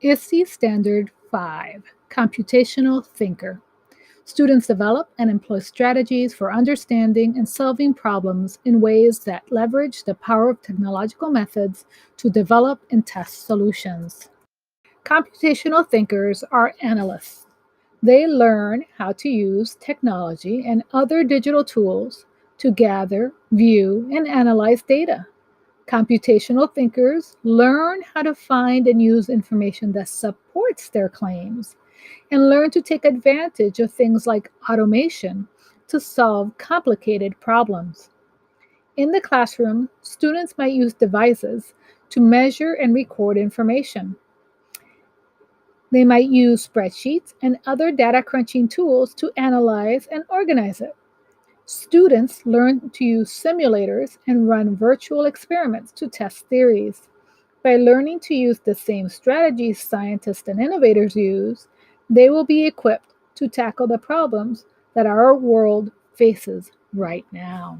ISTE Standard 5, Computational Thinker. Students develop and employ strategies for understanding and solving problems in ways that leverage the power of technological methods to develop and test solutions. Computational thinkers are analysts. They learn how to use technology and other digital tools to gather, view, and analyze data. Computational thinkers learn how to find and use information that supports their claims and learn to take advantage of things like automation to solve complicated problems. In the classroom, students might use devices to measure and record information. They might use spreadsheets and other data crunching tools to analyze and organize it. Students learn to use simulators and run virtual experiments to test theories. By learning to use the same strategies scientists and innovators use, they will be equipped to tackle the problems that our world faces right now.